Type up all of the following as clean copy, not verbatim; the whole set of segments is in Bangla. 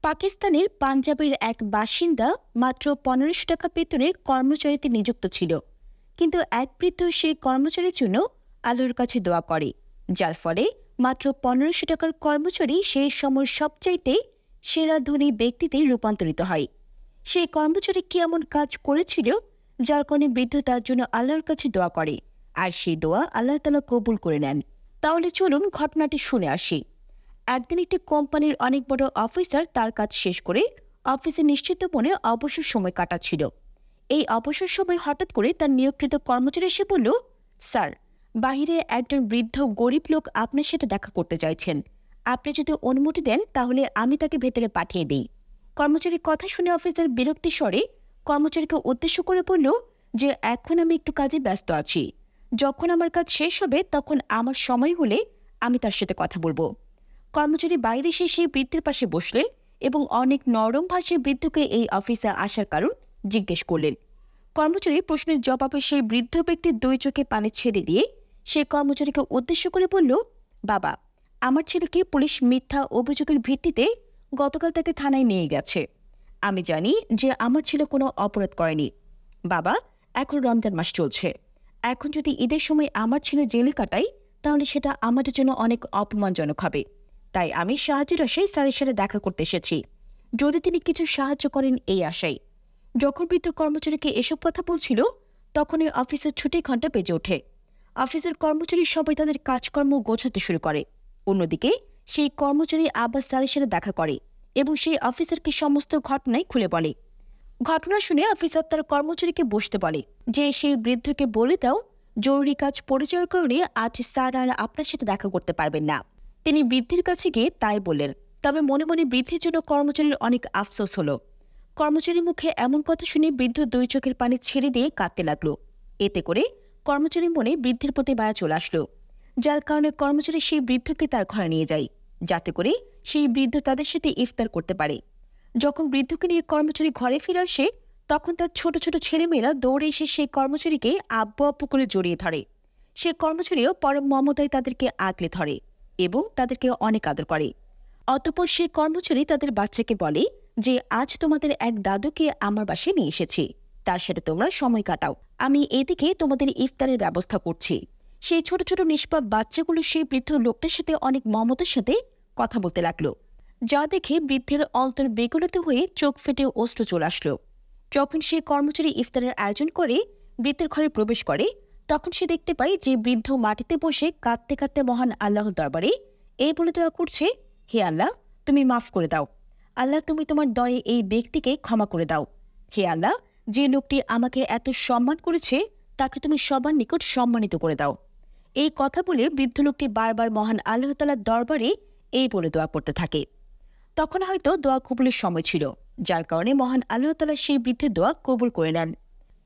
পাকিস্তানের পাঞ্জাবের এক বাসিন্দা মাত্র ১৫০০ টাকা বেতনের কর্মচারীতে নিযুক্ত ছিল, কিন্তু এক বৃদ্ধ সেই কর্মচারীর জন্য আল্লাহর কাছে দোয়া করে, যার ফলে মাত্র ১৫০০ টাকার কর্মচারী সেই সময়ের সবচাইতে সেরা ধনী ব্যক্তিতে রূপান্তরিত হয়। সেই কর্মচারী কি এমন কাজ করেছিল যার কারণে বৃদ্ধ তার জন্য আল্লাহর কাছে দোয়া করে, আর সেই দোয়া আল্লাহ তাআলা কবুল করে নেন? তাহলে চলুন ঘটনাটি শুনে আসি। একদিন একটি কোম্পানির অনেক বড় অফিসার তার কাজ শেষ করে অফিসে নিশ্চিত মনে অবসর সময় কাটাচ্ছিল। এই অবসর সময় হঠাৎ করে তার নিয়োগকৃত কর্মচারী এসে বলল, স্যার, বাহিরে একজন বৃদ্ধ গরিব লোক আপনার সাথে দেখা করতে চাইছেন। আপনি যদি অনুমতি দেন তাহলে আমি তাকে ভেতরে পাঠিয়ে দিই। কর্মচারীর কথা শুনে অফিসার বিরক্তি স্বরে কর্মচারীকে উদ্দেশ্য করে বলল যে এখন আমি একটু কাজে ব্যস্ত আছি, যখন আমার কাজ শেষ হবে তখন আমার সময় হলে আমি তার সাথে কথা বলবো। কর্মচারী বাইরে এসে সেই বৃদ্ধের পাশে বসলেন এবং অনেক নরম ভাষায় বৃদ্ধকে এই অফিসে আসার কারণ জিজ্ঞেস করলেন। কর্মচারী প্রশ্নের জবাবে সেই বৃদ্ধ ব্যক্তির দুই চোখে পানি ছেড়ে দিয়ে সেই কর্মচারীকে উদ্দেশ্য করে বলল, বাবা, আমার ছেলেকে পুলিশ মিথ্যা অভিযোগের ভিত্তিতে গতকাল তাকে থানায় নিয়ে গেছে। আমি জানি যে আমার ছেলে কোনো অপরাধ করেনি। বাবা, এখন রমজান মাস চলছে, এখন যদি ঈদের সময় আমার ছেলে জেলে কাটাই তাহলে সেটা আমাদের জন্য অনেক অপমানজনক হবে। তাই আমি সাহায্যের আশায় স্যারের সাথে দেখা করতে এসেছি, যদি তিনি কিছু সাহায্য করেন এই আশায়। যখন বৃদ্ধ কর্মচারীকে এসব কথা বলছিল তখন এই অফিসের ছুটি ঘন্টা বেজে ওঠে। অফিসের কর্মচারী সবাই তাদের কাজকর্ম গোছাতে শুরু করে। অন্যদিকে সেই কর্মচারী আবার স্যারের সাথে দেখা করে এবং সেই অফিসারকে সমস্ত ঘটনাই খুলে বলে। ঘটনা শুনে অফিসার তার কর্মচারীকে বসতে বলে যে সেই বৃদ্ধকে বলে দাও জরুরি কাজ পড়ে যাওয়ার কারণে আজ স্যার আর আপনার সাথে দেখা করতে পারবেন না। তিনি বৃদ্ধের কাছে গিয়ে তাই বললেন, তবে মনে মনে বৃদ্ধের জন্য কর্মচারীর অনেক আফসোস হলো। কর্মচারীর মুখে এমন কথা শুনে বৃদ্ধ দুই চোখের পানি ছেড়ে দিয়ে কাঁদতে লাগলো। এতে করে কর্মচারীর মনে বৃদ্ধের প্রতি মায়া চলে আসলো, যার কারণে কর্মচারী সেই বৃদ্ধকে তার ঘরে নিয়ে যায়, যাতে করে সেই বৃদ্ধ তাদের সাথে ইফতার করতে পারে। যখন বৃদ্ধকে নিয়ে কর্মচারী ঘরে ফিরে আসে তখন তার ছোট ছোট ছেলেমেয়েরা দৌড়ে এসে সেই কর্মচারীকে আব্বু আব্বু করে জড়িয়ে ধরে। সে কর্মচারীও পরম মমতায় তাদেরকে আগলে ধরে এবং তাদেরকে অনেক আদর করে। অতঃপর সে কর্মচারী তাদের বাচ্চাকে বলে যে আজ তোমাদের এক দাদুকে আমার বাসায় নিয়ে এসেছি, তার সাথে তোমরা সময় কাটাও, আমি এদিকে তোমাদের ইফতারের ব্যবস্থা করছি। সেই ছোট ছোট নিষ্পাপ বাচ্চাগুলো সেই বৃদ্ধ লোকটার সাথে অনেক মমতার সাথে কথা বলতে লাগলো, যা দেখে বৃদ্ধের অন্তর বেগুনিত হয়ে চোখ ফেটে অশ্রু চলে আসলো। যখন সে কর্মচারী ইফতারের আয়োজন করে বৃদ্ধের ঘরে প্রবেশ করে তখন সে দেখতে পায় যে বৃদ্ধ মাটিতে বসে কাঁদতে কাঁদতে মহান আল্লাহর দরবারে এই বলে দোয়া করছে, হে আল্লাহ, তুমি মাফ করে দাও। আল্লাহ, তুমি তোমার দয়ে এই ব্যক্তিকে ক্ষমা করে দাও। হে আল্লাহ, যে লোকটি আমাকে এত সম্মান করেছে তাকে তুমি সবার নিকট সম্মানিত করে দাও। এই কথা বলে বৃদ্ধ লোকটি বারবার মহান আল্লাহ তাআলার দরবারে এই বলে দোয়া করতে থাকে। তখন হয়তো দোয়া কবুলের সময় ছিল, যার কারণে মহান আল্লাহ তাআলা সেই বৃদ্ধের দোয়া কবুল করে নেন।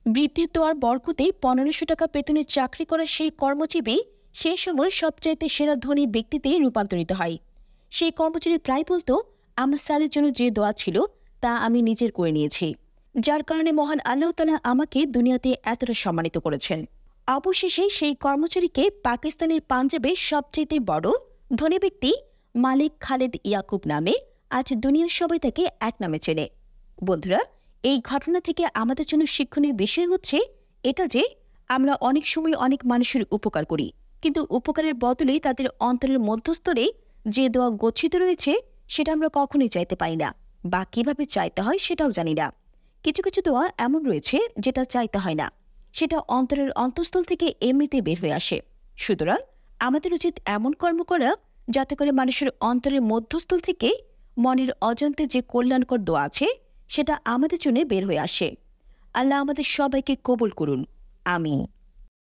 বৃদ্ধের দোয়ার বরকতে ১৫০০ টাকা বেতনে চাকরি করা সেই কর্মজীবী সেই সময় সবচাইতে সেরা ধনী ব্যক্তিতে রূপান্তরিত হয়। সেই কর্মচারী প্রায় বলতো, আমার স্যারের জন্য যে দোয়া ছিল তা আমি নিজের করে নিয়েছি, যার কারণে মহান আল্লাহ তাআলা আমাকে দুনিয়াতে এতটা সম্মানিত করেছেন। অবশেষে সেই কর্মচারীকে পাকিস্তানের পাঞ্জাবে সবচাইতে বড় ধনী ব্যক্তি মালিক খালেদ ইয়াকুব নামে আজ দুনিয়ার সবাই তাকে এক নামে চেনে। বন্ধুরা, এই ঘটনা থেকে আমাদের জন্য শিক্ষণীয় বিষয় হচ্ছে এটা যে আমরা অনেক সময় অনেক মানুষের উপকার করি, কিন্তু উপকারের বদলে তাদের অন্তরের মধ্যস্তরে যে দোয়া গচ্ছিত রয়েছে সেটা আমরা কখনোই চাইতে পারি না, বা কিভাবে চাইতে হয় সেটাও জানি না। কিছু কিছু দোয়া এমন রয়েছে যেটা চাইতে হয় না, সেটা অন্তরের অন্তঃস্থল থেকে এমনিতে বের হয়ে আসে। সুতরাং আমাদের উচিত এমন কর্ম করা যাতে করে মানুষের অন্তরের মধ্যস্থল থেকে মনের অজান্তে যে কল্যাণকর দোয়া আছে সেটা আমাদের জন্য বের হয়ে আসে। আল্লাহ আমাদের সবাইকে কবুল করুন, আমিন।